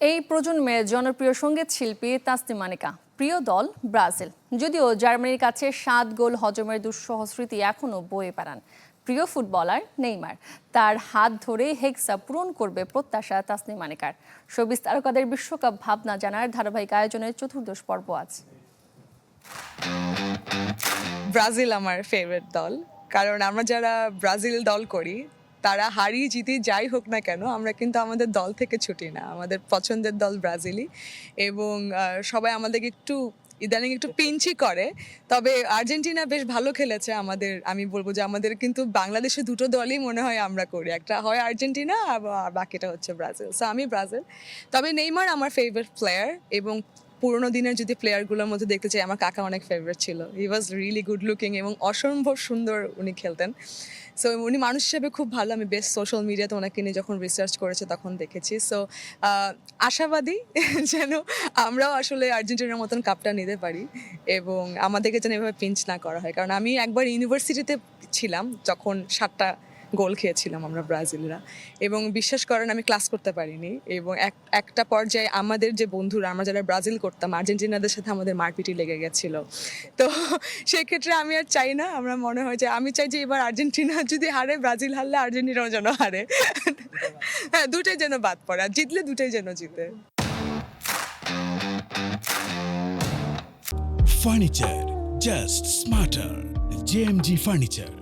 এই প্রজন্মের জনপ্রিয় সঙ্গীত শিল্পী তাসনিম মানিকা, প্রিয় দল ব্রাজিল। যদিও জার্মানির কাছে 7 গোল হজমের দুঃসহ স্মৃতি এখনও বয়ে বেড়ান প্রিয় ফুটবলার নেইমার। তার হাত ধরে হেক্সা পূরণ করবে প্রত্যাশা তাসনিম মানিকার। শোবিজ তারকাদের বিশ্বকাপ ভাবনা জানার ধারাবাহিক আয়োজনের চতুর্দশ পর্ব আজ। ব্রাজিল আমার ফেভারিট দল, কারণ আমরা যারা ব্রাজিল দল করি তারা হারি জিতি যাই হোক না কেন আমরা কিন্তু আমাদের দল থেকে ছুটি না। আমাদের পছন্দের দল ব্রাজিলই, এবং সবাই আমাদেরকে ইদানিং একটু পিঞ্চই করে। তবে আর্জেন্টিনা বেশ ভালো খেলেছে আমাদের। আমি বলবো যে আমাদের কিন্তু বাংলাদেশে দুটো দলই মনে হয় আমরা করি, একটা হয় আর্জেন্টিনা আর বাকিটা হচ্ছে ব্রাজিল। সো আমি ব্রাজিল। তবে নেইমার আমার ফেভারিট প্লেয়ার, এবং পুরোনো দিনের যদি প্লেয়ারগুলোর মধ্যে দেখতে চাই, আমার কাকা অনেক ফেভারিট ছিল। হি ওয়াজ রিয়েলি গুড লুকিং এবং অসম্ভব সুন্দর উনি খেলতেন। সো উনি মানুষ হিসেবে খুব ভালো। আমি বেস্ট সোশ্যাল মিডিয়াতে ওনাকে নিয়ে যখন রিসার্চ করেছে তখন দেখেছি। সো আশাবাদী যেন আমরাও আসলে আর্জেন্টিনার মতন কাপটা নিতে পারি, এবং আমাদেরকে যেন এভাবে পিঞ্চ না করা হয়। কারণ আমি একবার ইউনিভার্সিটিতে ছিলাম যখন 7টা গোল খেয়েছিলাম আমরা ব্রাজিলরা, এবং বিশ্বাস করেন আমি ক্লাস করতে পারিনি। এবং একটা পর্যায়ে আমাদের যে বন্ধুরা, আমরা যারা ব্রাজিল করতাম, আর্জেন্টিনাদের সাথে আমাদের মারপিটি লেগে গেছিলো। তো সেক্ষেত্রে আমি আর চাই না, আমরা মনে হয় যে আমি চাই যে এবার আর্জেন্টিনা যদি হারে, ব্রাজিল হারলে আর্জেন্টিনাও যেন হারে। হ্যাঁ, দুটোই যেন বাদ পড়ে, আর জিতলে দুটোই যেন জিতে। Furniture just smarter. JMG Furniture.